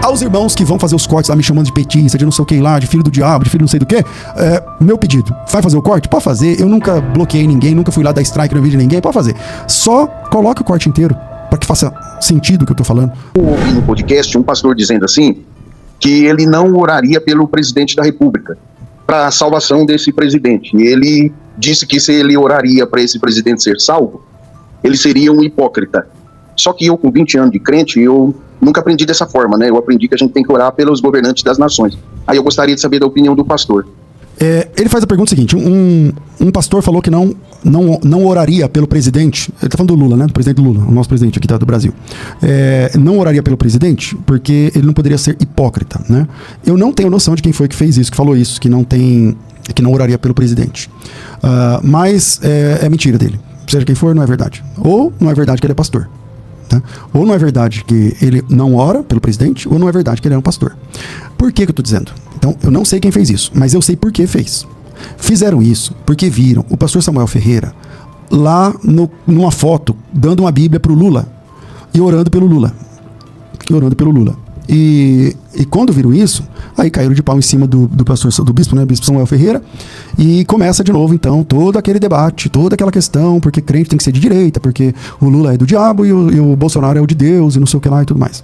Aos irmãos que vão fazer os cortes lá me chamando de petista, de não sei o que lá, de filho do diabo, de filho não sei do que, meu pedido, vai fazer o corte? Pode fazer. Eu nunca bloqueei ninguém, nunca fui lá dar strike no vídeo de ninguém, pode fazer. Só coloque o corte inteiro, para que faça sentido o que eu tô falando. Eu ouvi no podcast um pastor dizendo assim, que ele não oraria pelo presidente da República, para a salvação desse presidente. E ele disse que se ele oraria para esse presidente ser salvo, ele seria um hipócrita. Só que eu, com 20 anos de crente, eu nunca aprendi dessa forma, né? Eu aprendi que a gente tem que orar pelos governantes das nações. Aí eu gostaria de saber da opinião do pastor. Ele faz a pergunta seguinte, um pastor falou que não oraria pelo presidente, ele tá falando do Lula, né, do presidente Lula, o nosso presidente aqui do Brasil, não oraria pelo presidente porque ele não poderia ser hipócrita, né? Eu não tenho noção de quem foi que fez isso, que falou isso, que não oraria pelo presidente, mas é mentira dele, seja quem for, não é verdade, ou não é verdade que ele é pastor. Tá? Ou não é verdade que ele não ora pelo presidente, ou não é verdade que ele é um pastor. Por que eu estou dizendo? Então, eu não sei quem fez isso, mas eu sei por que fez. Fizeram isso porque viram o pastor Samuel Ferreira lá numa foto, dando uma Bíblia para o Lula e orando pelo Lula. E quando viram isso, aí caíram de pau em cima do bispo, né, bispo Samuel Ferreira, e começa de novo, então, todo aquele debate, toda aquela questão, porque crente tem que ser de direita, porque o Lula é do diabo e o Bolsonaro é o de Deus, e não sei o que lá e tudo mais.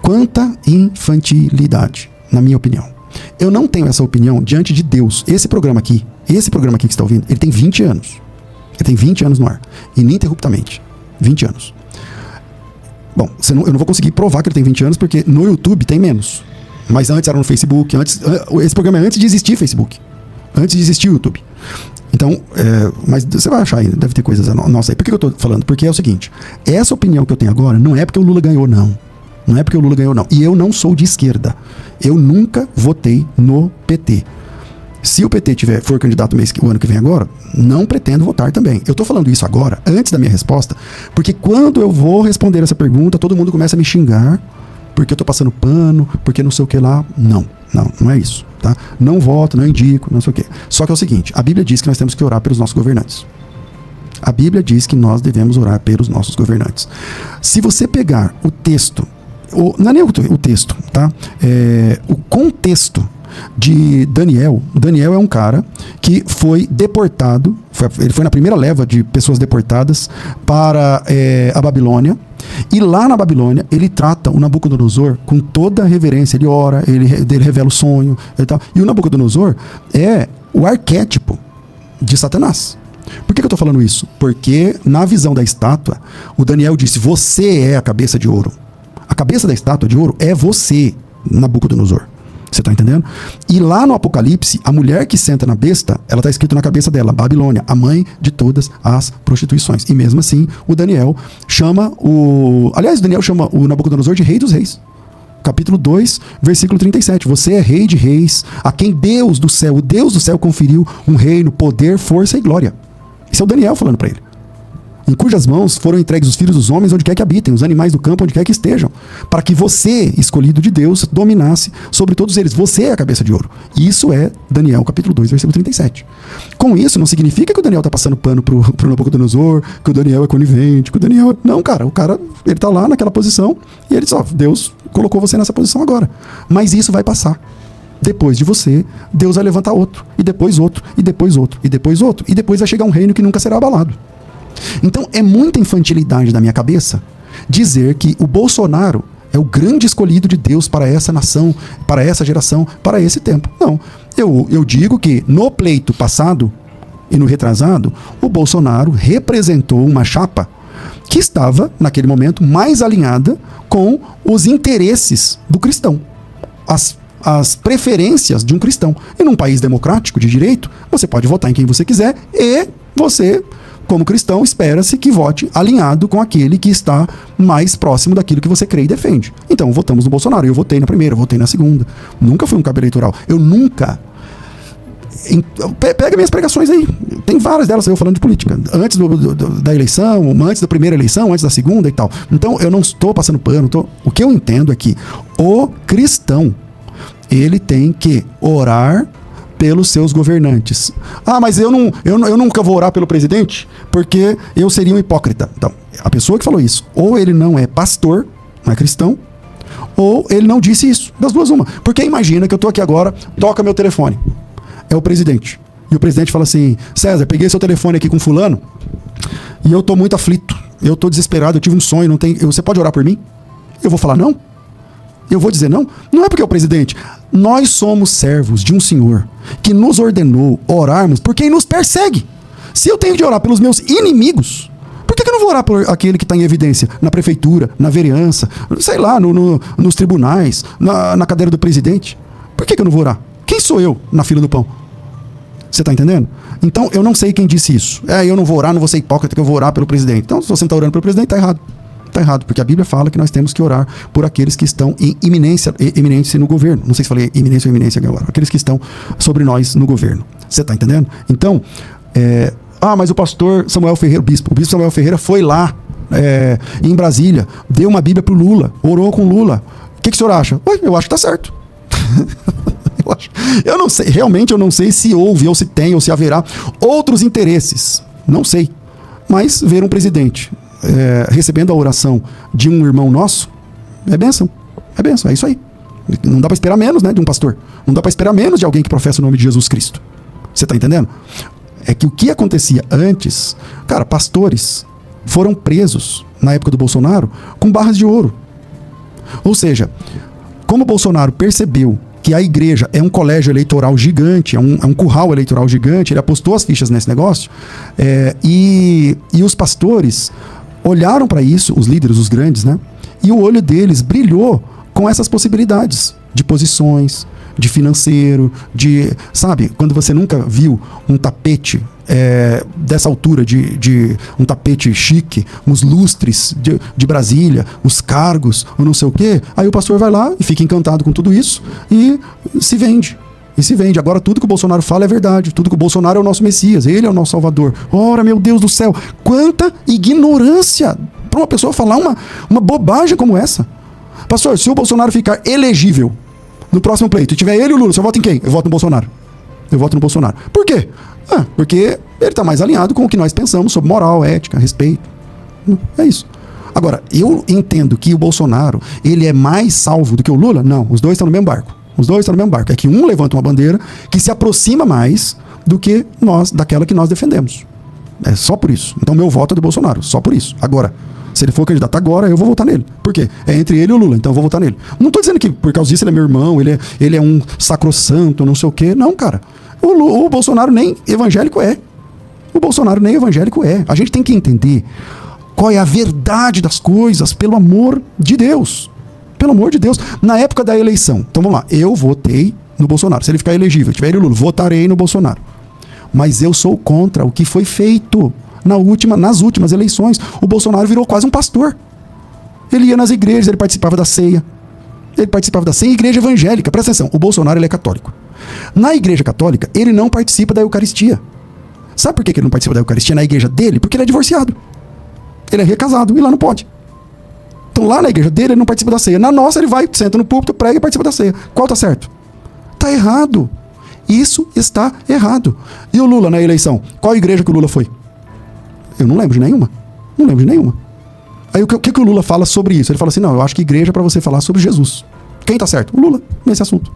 Quanta infantilidade, na minha opinião. Eu não tenho essa opinião diante de Deus. Esse programa aqui que você está ouvindo, ele tem 20 anos. Ele tem 20 anos no ar, ininterruptamente. 20 anos. Bom, eu não vou conseguir provar que ele tem 20 anos, porque no YouTube tem menos. Mas antes era no Facebook, esse programa é antes de existir Facebook. Antes de existir o YouTube. Então, mas você vai achar aí, deve ter coisas nossa aí. Por que eu tô falando? Porque é o seguinte, essa opinião que eu tenho agora não é porque o Lula ganhou, não. Não é porque o Lula ganhou, não. E eu não sou de esquerda. Eu nunca votei no PT. Se o PT for candidato o ano que vem agora, não pretendo votar também. Eu tô falando isso agora, antes da minha resposta, porque quando eu vou responder essa pergunta, todo mundo começa a me xingar, porque eu tô passando pano, porque não sei o que lá. Não é isso, tá? Não voto, não indico, não sei o que. Só que é o seguinte, a Bíblia diz que nós temos que orar pelos nossos governantes. A Bíblia diz que nós devemos orar pelos nossos governantes. Se você pegar o texto, não é nem o texto, tá? O contexto de Daniel. Daniel é um cara que foi deportado, ele foi na primeira leva de pessoas deportadas para a Babilônia, e lá na Babilônia ele trata o Nabucodonosor com toda a reverência, ele ora, ele revela o sonho e tal, e o Nabucodonosor é o arquétipo de Satanás. Por que eu estou falando isso? Porque na visão da estátua, o Daniel disse, você é a cabeça de ouro. A cabeça da estátua de ouro é você, Nabucodonosor. Você está entendendo? E lá no Apocalipse, a mulher que senta na besta, ela está escrito na cabeça dela, Babilônia, a mãe de todas as prostituições. E mesmo assim, o Daniel chama o Nabucodonosor de rei dos reis. Capítulo 2, versículo 37. Você é rei de reis, a quem Deus do céu, o Deus do céu conferiu um reino, poder, força e glória. Esse é o Daniel falando para ele. Em cujas mãos foram entregues os filhos dos homens onde quer que habitem, os animais do campo onde quer que estejam, para que você, escolhido de Deus, dominasse sobre todos eles. Você é a cabeça de ouro. Isso é Daniel, capítulo 2, versículo 37. Com isso, não significa que o Daniel está passando pano pro Nabucodonosor, que o Daniel é conivente, que o Daniel... Não, cara, ele está lá naquela posição e ele diz, Deus colocou você nessa posição agora. Mas isso vai passar. Depois de você, Deus vai levantar outro, e depois outro, e depois outro, e depois outro, e depois vai chegar um reino que nunca será abalado. Então é muita infantilidade da minha cabeça dizer que o Bolsonaro é o grande escolhido de Deus para essa nação, para essa geração, para esse tempo. Não, eu digo que no pleito passado e no retrasado, o Bolsonaro representou uma chapa que estava, naquele momento, mais alinhada com os interesses do cristão. As preferências de um cristão. E num país democrático, de direito, você pode votar em quem você quiser e você, como cristão, espera-se que vote alinhado com aquele que está mais próximo daquilo que você crê e defende. Então, votamos no Bolsonaro. Eu votei na primeira, eu votei na segunda. Nunca fui um cabo eleitoral. Eu nunca... Pega minhas pregações aí. Tem várias delas eu falando de política. Antes da eleição, antes da primeira eleição, antes da segunda e tal. Então, eu não estou passando pano. O que eu entendo é que o cristão, ele tem que orar pelos seus governantes. Mas eu nunca vou orar pelo presidente porque eu seria um hipócrita. Então, a pessoa que falou isso, ou ele não é pastor, não é cristão, ou ele não disse isso. Das duas, uma. Porque imagina que eu tô aqui agora, toca meu telefone. É o presidente. E o presidente fala assim: César, peguei seu telefone aqui com fulano e eu tô muito aflito. Eu tô desesperado, eu tive um sonho, não tem... Você pode orar por mim? Eu vou falar não? Eu vou dizer não? Não é porque é o presidente. Nós somos servos de um senhor que nos ordenou orarmos por quem nos persegue. Se eu tenho de orar pelos meus inimigos, por que eu não vou orar por aquele que está em evidência? Na prefeitura, na vereança, sei lá, nos tribunais, na cadeira do presidente. Por que eu não vou orar? Quem sou eu na fila do pão? Você está entendendo? Então, eu não sei quem disse isso. Eu não vou orar, não vou ser hipócrita que eu vou orar pelo presidente. Então, se você não está orando pelo presidente, está errado. Está errado, porque a Bíblia fala que nós temos que orar por aqueles que estão em eminência no governo. Não sei se falei iminência ou eminência agora. Aqueles que estão sobre nós no governo. Você está entendendo? Então, mas o pastor Samuel Ferreira, o bispo Samuel Ferreira foi lá em Brasília, deu uma Bíblia pro Lula, orou com Lula. O que o senhor acha? Eu acho que está certo. Eu não sei, realmente eu não sei se houve, ou se tem, ou se haverá outros interesses. Não sei. Mas ver um presidente recebendo a oração de um irmão nosso é bênção. É bênção, é isso aí. Não dá para esperar menos, né, de um pastor. Não dá para esperar menos de alguém que professa o nome de Jesus Cristo. Você tá entendendo? É que o que acontecia antes, cara, pastores foram presos na época do Bolsonaro com barras de ouro. Ou seja, como o Bolsonaro percebeu que a igreja é um colégio eleitoral gigante, é um curral eleitoral gigante, ele apostou as fichas nesse negócio, e os pastores olharam para isso, os líderes, os grandes, né? E o olho deles brilhou com essas possibilidades de posições, de financeiro, sabe, quando você nunca viu um tapete dessa altura, de um tapete chique, os lustres de Brasília, os cargos, ou não sei o quê, aí o pastor vai lá e fica encantado com tudo isso e se vende. Agora tudo que o Bolsonaro fala é verdade, tudo que o Bolsonaro é o nosso Messias, ele é o nosso Salvador. Ora, meu Deus do céu, quanta ignorância para uma pessoa falar uma bobagem como essa. Pastor, se o Bolsonaro ficar elegível no próximo pleito e tiver ele e o Lula, você vota em quem? Eu voto no Bolsonaro. Por quê? Porque ele está mais alinhado com o que nós pensamos sobre moral, ética, respeito. É isso. Agora, eu entendo que o Bolsonaro, ele é mais salvo do que o Lula? Não, os dois estão no mesmo barco. É que um levanta uma bandeira que se aproxima mais do que daquela que nós defendemos. É só por isso. Então, meu voto é do Bolsonaro, só por isso. Agora, se ele for candidato agora, eu vou votar nele. Por quê? É entre ele e o Lula, então eu vou votar nele. Não tô dizendo que por causa disso ele é meu irmão, ele é um sacrossanto, não sei o quê. Não, cara. O Bolsonaro nem evangélico é. A gente tem que entender qual é a verdade das coisas, pelo amor de Deus. Na época da eleição. Então vamos lá. Eu votei no Bolsonaro. Se ele ficar elegível, tiver ele e o Lula, votarei no Bolsonaro. Mas eu sou contra o que foi feito nas últimas eleições. O Bolsonaro virou quase um pastor. Ele ia nas igrejas, ele participava da ceia. Igreja evangélica. Presta atenção, o Bolsonaro ele é católico. Na igreja católica, ele não participa da Eucaristia. Sabe por que ele não participa da Eucaristia na igreja dele? Porque ele é divorciado. Ele é recasado e lá não pode. Então lá na igreja dele, ele não participa da ceia. Na nossa, ele vai, senta no púlpito, prega e participa da ceia. Qual tá certo? Tá errado. Isso está errado. E o Lula na eleição? Qual igreja que o Lula foi? Eu não lembro de nenhuma. Aí o que o Lula fala sobre isso? Ele fala assim, não, eu acho que igreja é pra você falar sobre Jesus. Quem tá certo? O Lula, nesse assunto.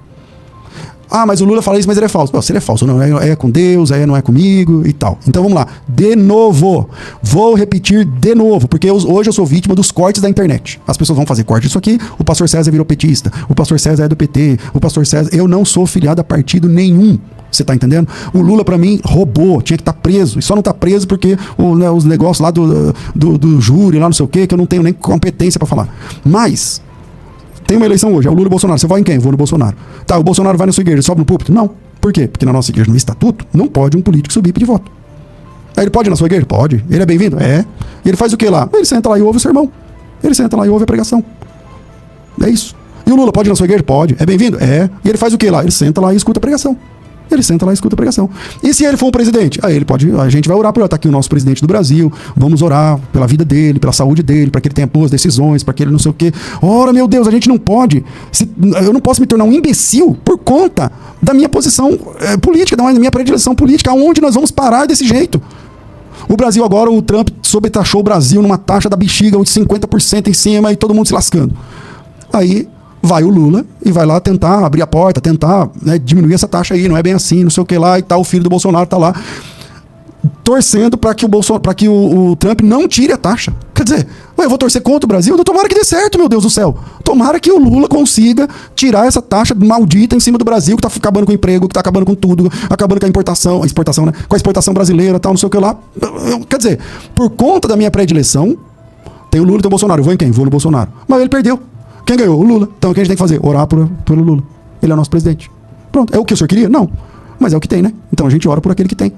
Mas o Lula fala isso, mas ele é falso. Se ele é falso, não, é com Deus, não é comigo e tal. Então vamos lá, de novo. Vou repetir de novo, porque hoje eu sou vítima dos cortes da internet. As pessoas vão fazer corte disso aqui, o pastor César virou petista, o pastor César é do PT, o pastor César... Eu não sou filiado a partido nenhum. Você tá entendendo? O Lula, pra mim, roubou, tinha que estar preso. E só não tá preso porque os negócios lá do júri, lá não sei o quê, que eu não tenho nem competência pra falar. Mas... tem uma eleição hoje, é o Lula e o Bolsonaro. Você vai em quem? Vou no Bolsonaro. Tá, o Bolsonaro vai na sua igreja, sobe no púlpito? Não. Por quê? Porque na nossa igreja, no estatuto, não pode um político subir e pedir voto. Aí ele pode ir na sua igreja? Pode. Ele é bem-vindo? É. E ele faz o quê lá? Ele senta lá e ouve o sermão. Ele senta lá e ouve a pregação. É isso. E o Lula pode ir na sua igreja? Pode. É bem-vindo? É. E ele faz o quê lá? Ele senta lá e escuta a pregação. E se ele for um presidente? Aí ele pode, a gente vai orar por ele. Tá aqui o nosso presidente do Brasil, vamos orar pela vida dele, pela saúde dele, para que ele tenha boas decisões, para que ele não sei o quê. Ora, meu Deus, a gente não pode, eu não posso me tornar um imbecil por conta da minha posição política, da minha predileção política. Aonde nós vamos parar desse jeito? O Brasil agora, o Trump sobretaxou o Brasil numa taxa da bexiga de 50% em cima e todo mundo se lascando. Aí vai o Lula e vai lá tentar abrir a porta, tentar, né, diminuir essa taxa aí, não é bem assim, não sei o que lá, e tal, o filho do Bolsonaro tá lá torcendo para que o Trump não tire a taxa. Quer dizer, eu vou torcer contra o Brasil? Então, tomara que dê certo, meu Deus do céu. Tomara que o Lula consiga tirar essa taxa maldita em cima do Brasil, que tá acabando com o emprego, que tá acabando com tudo, acabando com a exportação, né? Com a exportação brasileira, tal, não sei o que lá. Quer dizer, por conta da minha predileção, tem o Lula e tem o Bolsonaro. Eu vou em quem? Vou no Bolsonaro. Mas ele perdeu. Quem ganhou? O Lula. Então o que a gente tem que fazer? Orar pelo Lula. Ele é o nosso presidente. Pronto. É o que o senhor queria? Não. Mas é o que tem, né? Então a gente ora por aquele que tem.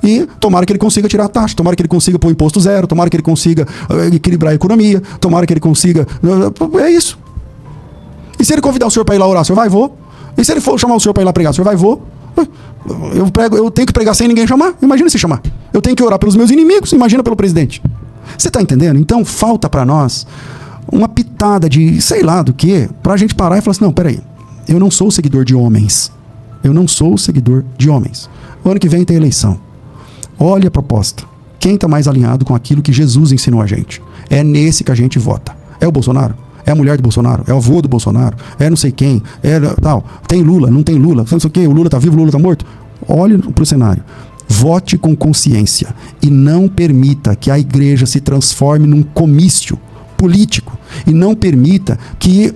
E tomara que ele consiga tirar a taxa, tomara que ele consiga pôr imposto zero, tomara que ele consiga equilibrar a economia, tomara que ele consiga... É isso. E se ele convidar o senhor para ir lá orar, o senhor vai? Vou. E se ele for chamar o senhor para ir lá pregar, o senhor vai? Vou. Eu tenho que pregar sem ninguém chamar? Imagina se chamar. Eu tenho que orar pelos meus inimigos, imagina pelo presidente. Você tá entendendo? Então falta para nós uma pitada de sei lá do que, pra gente parar e falar assim, não, peraí, eu não sou seguidor de homens. Eu não sou seguidor de homens. O ano que vem tem eleição. Olha a proposta. Quem está mais alinhado com aquilo que Jesus ensinou a gente? É nesse que a gente vota. É o Bolsonaro? É a mulher do Bolsonaro? É o avô do Bolsonaro? É não sei quem? É tal. Tem Lula? Não tem Lula? Não sei o quê. O Lula está vivo? O Lula está morto? Olhe para o cenário. Vote com consciência e não permita que a igreja se transforme num comício político e não permita que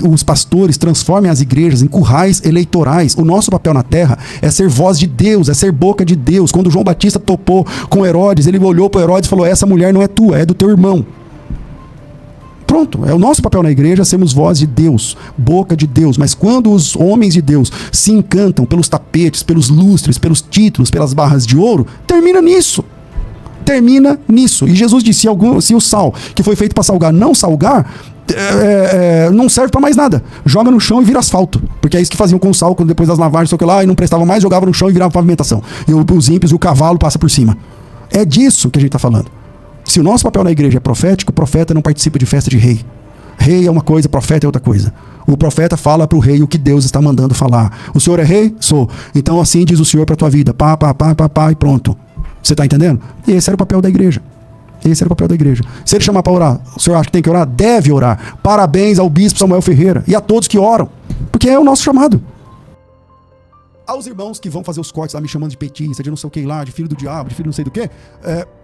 os pastores transformem as igrejas em currais eleitorais. O nosso papel na terra é ser voz de Deus, é ser boca de Deus. Quando João Batista topou com Herodes, ele olhou para Herodes e falou, essa mulher não é tua, é do teu irmão. Pronto, é o nosso papel na igreja sermos voz de Deus, boca de Deus. Mas quando os homens de Deus se encantam pelos tapetes, pelos lustres, pelos títulos, pelas barras de ouro, termina nisso. Termina nisso. E Jesus disse, se o sal que foi feito para salgar não salgar, não serve para mais nada. Joga no chão e vira asfalto. Porque é isso que faziam com o sal, quando depois das lavagens, sei lá, e não prestava mais, jogava no chão e virava pavimentação. E os ímpios, o cavalo passa por cima. É disso que a gente está falando. Se o nosso papel na igreja é profético, o profeta não participa de festa de rei. Rei é uma coisa, profeta é outra coisa. O profeta fala para o rei o que Deus está mandando falar. O senhor é rei? Sou. Então assim diz o senhor para a tua vida. Pá, e pronto. Você está entendendo? E esse era o papel da igreja. Esse era o papel da igreja. Se ele chamar para orar, o senhor acha que tem que orar? Deve orar. Parabéns ao bispo Samuel Ferreira e a todos que oram. Porque é o nosso chamado. Aos irmãos que vão fazer os cortes lá me chamando de petista, de não sei o que lá, de filho do diabo, de filho não sei do que,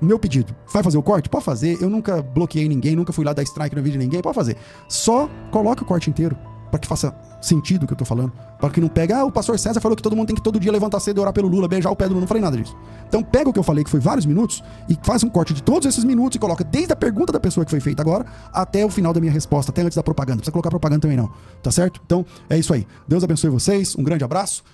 meu pedido, vai fazer o corte? Pode fazer. Eu nunca bloqueei ninguém, nunca fui lá dar strike no vídeo de ninguém, pode fazer. Só coloque o corte inteiro, para que faça sentido o que eu tô falando, para que não pegue, o pastor César falou que todo mundo tem que todo dia levantar cedo e orar pelo Lula, beijar o pé do Lula, não falei nada disso. Então pega o que eu falei, que foi vários minutos, e faz um corte de todos esses minutos e coloca desde a pergunta da pessoa que foi feita agora, até o final da minha resposta, até antes da propaganda. Não precisa colocar propaganda também não, tá certo? Então é isso aí. Deus abençoe vocês, um grande abraço.